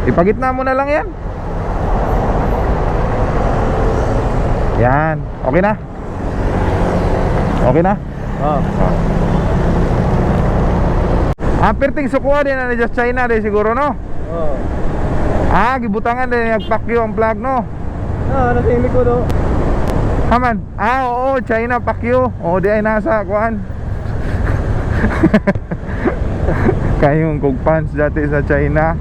Ipagitna mo na lang yan. Yan. Okay na? Okay na? Oo. Perting sukuha din na just China din siguro, no? Oo. Gibutangan din nagpakyo ang plug, no? Nasa yung likod o. Haman. Oo, China pakyo. Oo, di ay nasa kuan. Kayong kugpans dati sa China.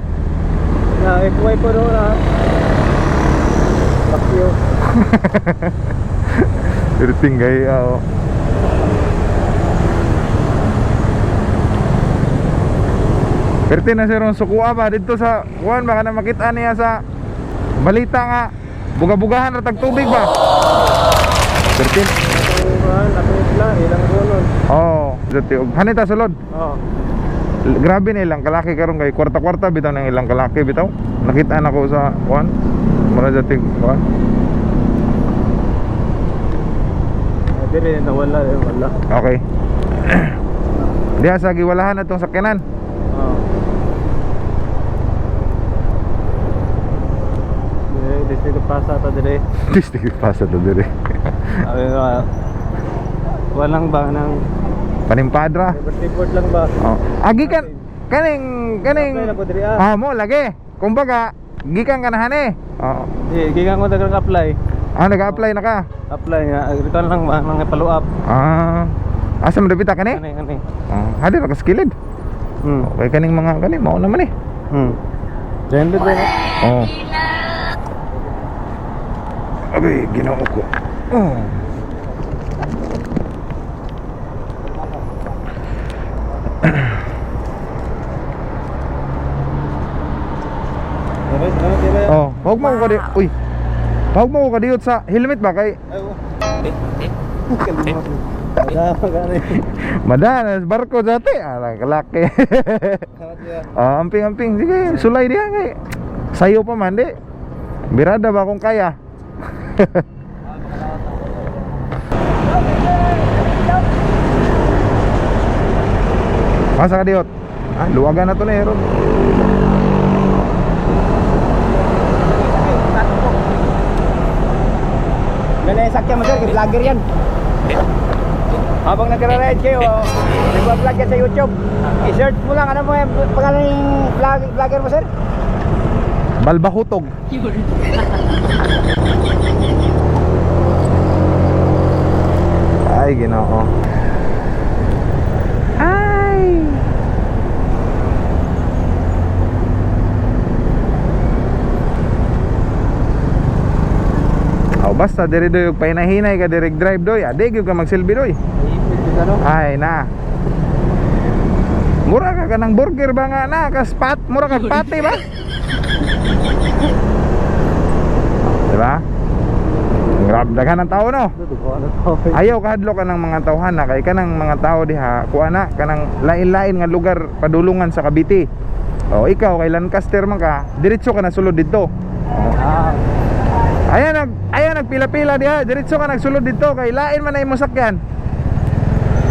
FY po doon ha. Pakyo. Perting gaya, oh. Perti na sirong sukuha ba dito sa kuan, baka na makita niya sa balita nga buga-bugahan na tagtubig ba. Perti. Ilang sulod. Dati hanita sulod. Grabe na ilang kalaki karon kay kwarta-kwarta bitaw ng ilang kalaki bitaw. Nakita na ko sa kuan. Mura dati kuan. Dire nawala wala. Okay. Diha sa giwalahan atong sakyanan. District pasa ta dire. District pasa to dire. Walang ba nang Panimpadra. report lang ba? Gikan kaning mo lagi. Kumbaga gikan kanahan eh. Gikan ko dagang apply. Nag-apply na ka. Apply nga ito lang ba nang follow up. Asa mo dapita kani? Ani. Hadi ra ka skilled. Okay kaning mga kaning mao naman eh. Gender ba? Abay, ginoo ko. Huwag mo ko di. Uy. Huwag mo ko diot sa helmet ba kay? Madanas barko dati. Kalaki. Amping-amping sige, sulay diha kay. Sayo pa man di. Birada ba kung kaya? Masa ka diot? Luwagan na to na Aaron. Ganyan sakyan mo sir, vlogger yan. Habang nagra-ride kayo, nagpa-vlog yan sa YouTube. I-search mo lang, ano mo yung pangalan ng vlogger mo sir? Balbahutog. Ay, ginoo. Ay. Basta diri doy og painahinay ka direct drive doy. Ade gyud ka magsilbi doy. Ay na. Mura ka kanang burger ba nga na ka spot, mura ka pati ba? Diba? Grabe daghan ng tao no. Ayaw kahadlok ka ng mga tawhan na kay kanang mga tao diha kuha na kanang lain-lain nga lugar padulungan sa Cavite. Ikaw kay Lancaster man ka, diretso ka na sulod dito. Ayan nagpila-pila diha, diretso ka nagsulod dito kay lain man na imong sakyan.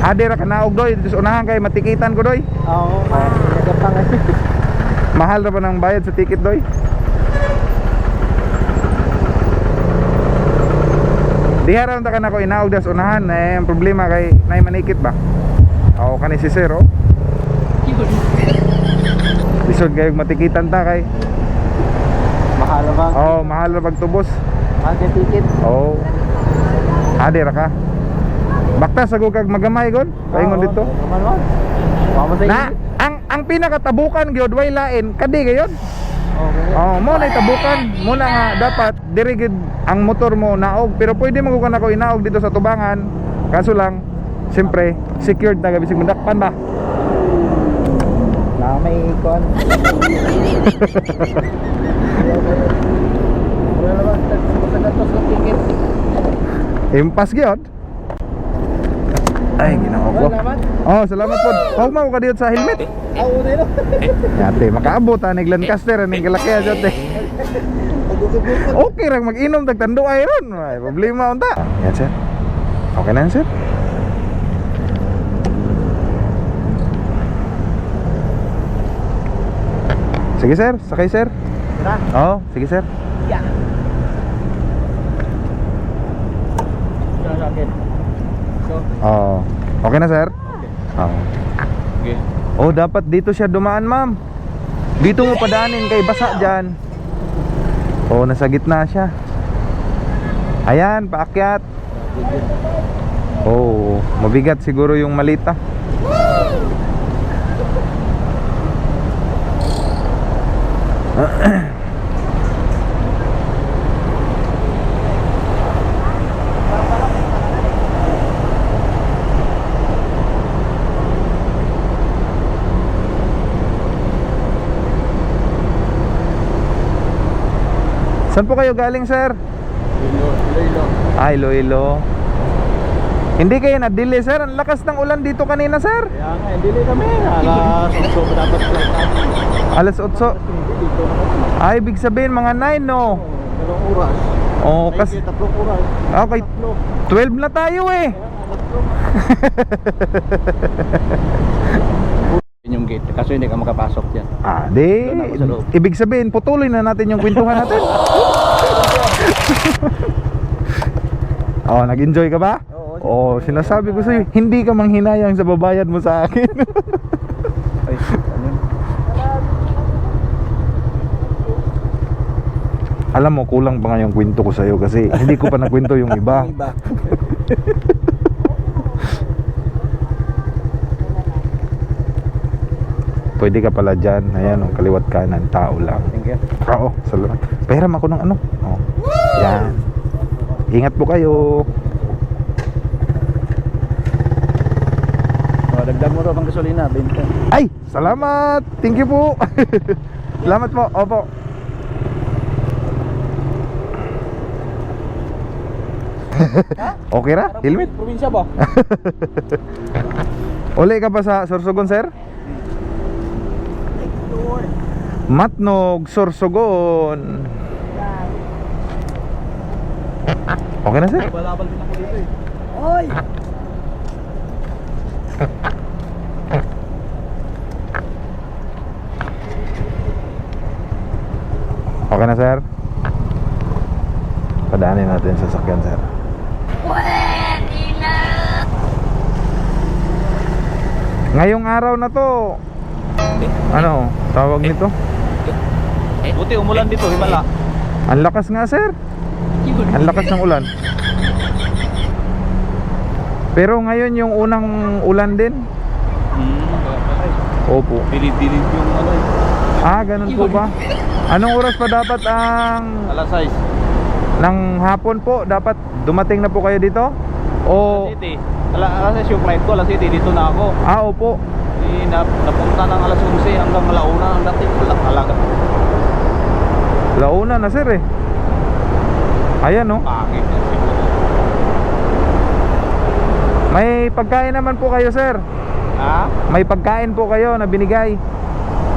Ade ra ka naog doy, dito sa unahan kay matikitan ko doy. Mahal ra pa nang bayad sa ticket doy. Diha ra ta kana ko inaog das unahan, ang problema kay nay manikit ba? Kani si sir Lisod kay matikitan ta kay Mahal ba? Mahal ra pagtubos. Ang ticket. Ade ra ka. Bakta sa kag magamay gon, paingon dito. Na ang pinakatabukan gyud way lain kadi gayon. Mo na tabukan, mo na nga dapat diri gid ang motor mo naog, pero pwede mo ko na ko inaog dito sa tubangan. Kaso lang, siyempre secured na gabisig mandakpan ba. Na may ikon. Impas gyud. Ay, ginoo ko. Salamat po. Huwag mo ka dito sa helmet. Yate, makaabot nig Lancaster ning kalakya jate. Okay ra mag-inom tagtando ay ron. May problema unta. Yan sir. Okay na sir. Sige sir, sakay sir. Na? Oo, sige sir. Yeah. Sa akin. So, Oo. Okay na sir? okay. Oo. Okay. Oh, dapat dito siya dumaan, ma'am. Dito mo padaanin kay basa dyan. Oh, nasa gitna siya. Ayan, paakyat. Oh, mabigat siguro yung malita. Saan po kayo galing, sir? Iloilo. Ay, Iloilo. Hindi kayo na-delay, sir. Ang lakas ng ulan dito kanina, sir. Kaya nga, hindi kami. Alas 8 dapat lang kami. Alas 8. Dito na kami. Ay, ibig sabihin mga 9, no? Dalawang oras. Oh, Ay, kasi 3 oras. okay, Tatlo. 12 na tayo eh. Yun yung gate. Kaso hindi ka makapasok dyan. Ah, di. Doon ako sa loob. Ibig sabihin, putuloy na natin yung kwentuhan natin. Oh, nag-enjoy ka ba? Oo. Oh, sinasabi ko sa'yo, hindi ka manghinayang sa babayad mo sa akin. Ay, ano yun? Alam mo, kulang pa nga yung kwento ko sa'yo kasi hindi ko pa nakwento yung iba. Iba. Pwede ka pala dyan. Ayan, oh, kaliwat kanan, tao lang. Thank you. Oo, salamat. Pahiram ako ng ano. Oh. Yan. Ingat po kayo. Dagdag mo raw ang gasolina, 20. Ay, salamat. Thank you po. Salamat po. Opo. Okay ra? Helmet? Probinsya ba? Uli ka ba sa Sorsogon, sir? Matnog, Sorsogon. Okay na, sir? Balabal din ako dito eh. Oy! Okay na, sir? Padaanin natin sa sasakyan, sir. Ngayong araw na to, ano, tawag nito? Buti umulan dito, himala. Ang lakas nga, sir. Ang lakas ng ulan. Pero ngayon yung unang ulan din. Opo. Dilid-dilid yung ano eh. Ah, ganun po ba? Anong oras pa dapat ang Alas 6. ng hapon po? Dapat dumating na po kayo dito? O Alas 7. Alas 6 yung flight ko, alas 7 dito na ako. ah, opo. Napunta ng alas 11 hanggang alauna ang dating alaga. Launa na, sir eh. Ayan, no. Pangit. May pagkain naman po kayo, sir. Ha? May pagkain po kayo na binigay.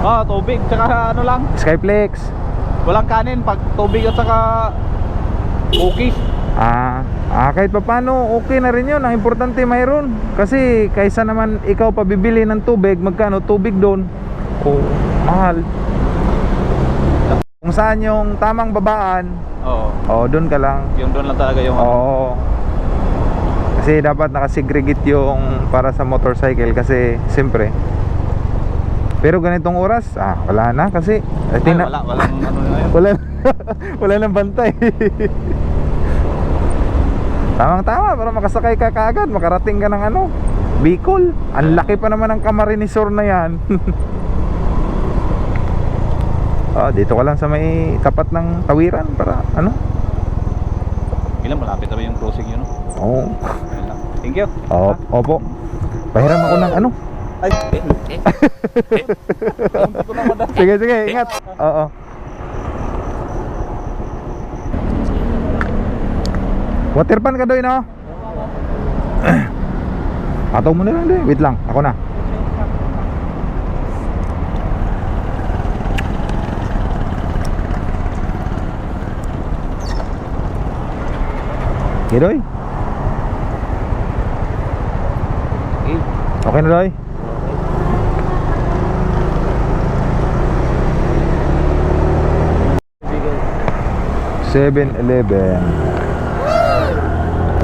Oh, tubig tsaka ano lang. Skyflex. Walang kanin, pag tubig at saka cookies. Kahit pa paano, okay na rin yun. Ang importante mayroon. Kasi kaysa naman ikaw pabibili ng tubig, magkano tubig doon? Oh, mahal. Kung saan yung tamang babaan, Oo. doon ka lang. Yung doon lang talaga yung Oo. Kasi dapat nakasegregate yung para sa motorcycle kasi siyempre. Pero ganitong oras, wala na kasi walang ano na yun. wala wala nang bantay. Tamang-tama para makasakay ka kaagad, makarating ka ng ano, Bicol. Ang laki pa naman ng Camarinesor na yan. Dito ka lang sa may tapat ng tawiran para ano? Ilan malapit na ba yung crossing yun? Oo. Ayun lang. Thank you. Opo. Pahiram ako ng ano? Ay. Sige, ingat. Oo. Water pan ka doon, no? Ataw mo na lang doon. Wait lang, ako na. Okay, Doy? Okay na, Doy? 7-Eleven.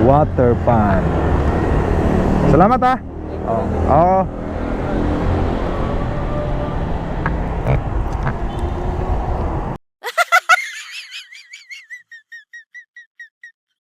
Water pan. Salamat ha. Oo.